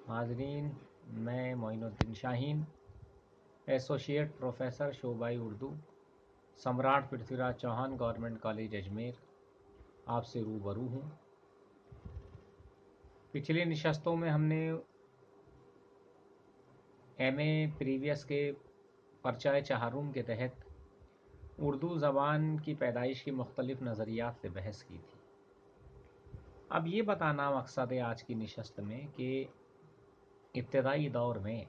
नाज़रीन, मैं Moinuddin Shaheen, associate professor शोबाई Urdu, सम्राट पृथ्वीराज चौहान गवर्नमेंट कॉलेज अजमेर आपसे रूबरू हूँ। पिछली नशस्तों में हमने एमए प्रीवियस के पर्चाए चहारूम के तहत उर्दू ज़बान की पैदाइश की मुख्तलिफ नज़रियात से बहस की थी। अब ये बताना मकसद है आज की नशस्त में कि इब्तदाई दौर में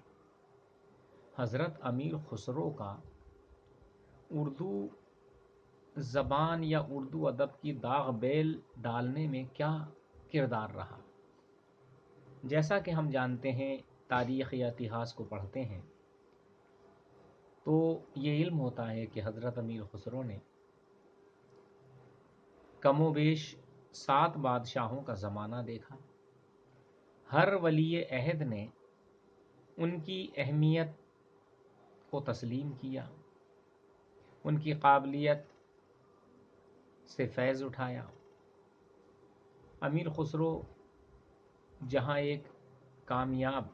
हज़रत अमीर खुसरो का उर्दू ज़बान या उर्दू अदब की दाग बेल डालने में क्या किरदार रहा। जैसा कि हम जानते हैं, तारीख़ या इतिहास को पढ़ते हैं तो ये इल्म होता है कि हज़रत अमीर खुसरो ने कमोबेश 7 बादशाहों का ज़माना देखा। हर वली अहद ने उनकी अहमियत को तस्लीम किया, उनकी काबिलियत से फैज़ उठाया। अमीर खुसरो जहाँ एक कामयाब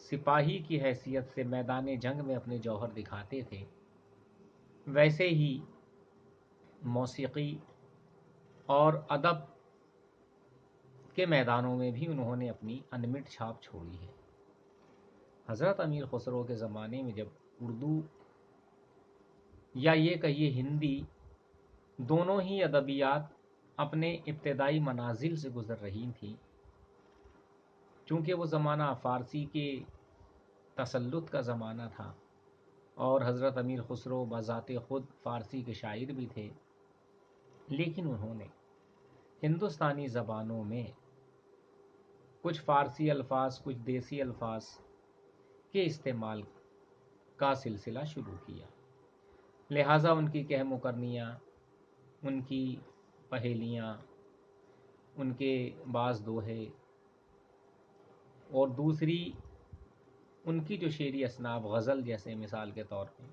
सिपाही की हैसियत से मैदान जंग में अपने जौहर दिखाते थे, वैसे ही मौसीकी और अदब के मैदानों में भी उन्होंने अपनी अनमिट छाप छोड़ी है। हज़रत अमीर खुसरो के ज़माने में जब उर्दू या ये कहिए हिंदी दोनों ही अदबियात अपने इब्तदाई मनाजिल से गुज़र रही थी, चूँकि वो ज़माना फ़ारसी के तसल्लुत का ज़माना था और हज़रत अमीर खुसरो बज़ाते ख़ुद फ़ारसी के शायर भी थे, लेकिन उन्होंने हिंदुस्तानी ज़बानों में कुछ फ़ारसी अल्फाज, कुछ देसी अल्फाज के इस्तेमाल का सिलसिला शुरू किया। लिहाजा उनकी कह मुकरनियाँ, उनकी पहेलियाँ, उनके बाज़ दोहे और दूसरी उनकी जो शेरी असनाफ गज़ल जैसे मिसाल के तौर पे,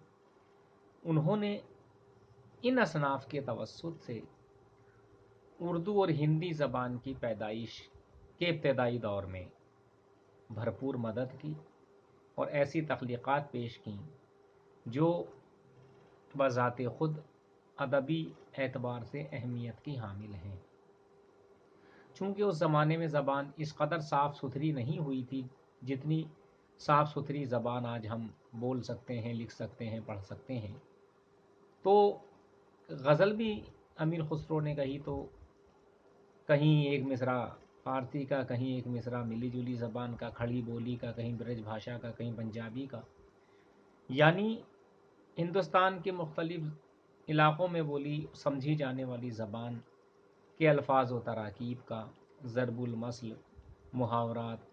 उन्होंने इन असनाफ के तवस्सुत से उर्दू और हिंदी ज़बान की पैदाइश के इब्तदाई दौर में भरपूर मदद की और ऐसी तख्लीक़ात पेश की जो बज़ाते ख़ुद अदबी एतबार से अहमियत की हामिल हैं। चूँकि उस ज़माने में ज़बान इस कदर साफ़ सुथरी नहीं हुई थी जितनी साफ़ सुथरी ज़बान आज हम बोल सकते हैं, लिख सकते हैं, पढ़ सकते हैं, तो गज़ल भी अमीर खुसरो ने कही तो कहीं एक मिसरा फ़ारसी का, कहीं एक मिसरा मिली जुली ज़बान का, खड़ी बोली का, कहीं ब्रज भाषा का, कहीं पंजाबी का, यानी हिंदुस्तान के मुख्तलिफ़ इलाक़ों में बोली समझी जाने वाली ज़बान के अल्फाज व तराकीब का, ज़रबुल मसल, मुहावरात,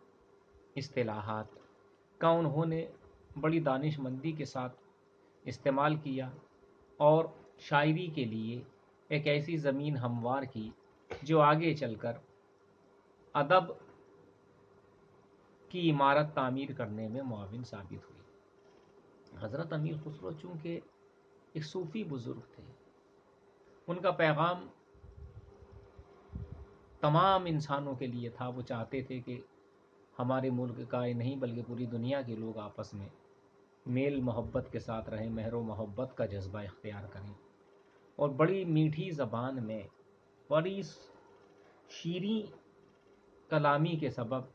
इस्तिलाहात का उन्होंने बड़ी दानिशमंदी के साथ इस्तेमाल किया और शायरी के लिए एक ऐसी ज़मीन हमवार की जो आगे चलकर अदब की इमारत तामीर करने में मुआविन साबित हुई। हज़रत अमीर खुसरो चूँकि एक सूफ़ी बुज़ुर्ग थे, उनका पैगाम तमाम इंसानों के लिए था। वो चाहते थे कि हमारे मुल्क का ही नहीं बल्कि पूरी दुनिया के लोग आपस में मेल मोहब्बत के साथ रहें, मेहर मोहब्बत का जज्बा इख्तियार करें और बड़ी मीठी ज़बान में बड़ी शीरीं कलामी के सबब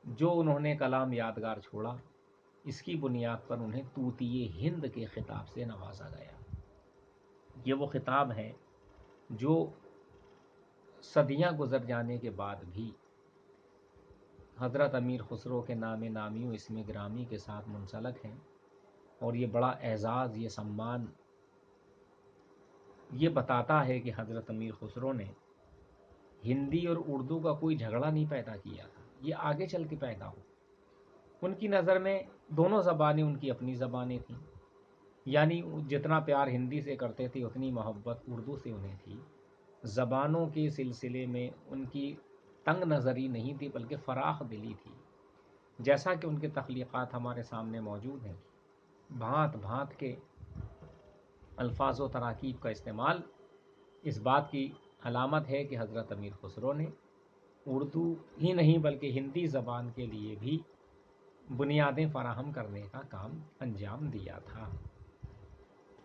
जो उन्होंने कलाम यादगार छोड़ा, इसकी बुनियाद पर उन्हें तूतिए हिंद के ख़िताब से नवाजा गया। ये वो ख़िताब है जो सदियां गुज़र जाने के बाद भी हज़रत अमीर खुसरो के नामे नामियों इसमें ग्रामी के साथ मुंसलक हैं और ये बड़ा एज़ाज़, ये सम्मान ये बताता है कि हज़रत अमीर खुसरो ने हिंदी और उर्दू का कोई झगड़ा नहीं पैदा किया था, ये आगे चल के पैदा हो। उनकी नज़र में दोनों ज़बानें उनकी अपनी ज़बानें थीं, यानी जितना प्यार हिंदी से करते थे उतनी मोहब्बत उर्दू से उन्हें थी। ज़बानों के सिलसिले में उनकी तंग नज़री नहीं थी बल्कि फ़राख दिली थी। जैसा कि उनके तख्लीक़ात हमारे सामने मौजूद हैं, भांत भांत के अल्फाज व तराकीब का इस्तेमाल इस बात की अलामत है कि हज़रत अमीर खुसरो ने اردو ہی نہیں بلکہ ہندی زبان کے لیے بھی بنیادیں فراہم کرنے کا کام انجام دیا تھا۔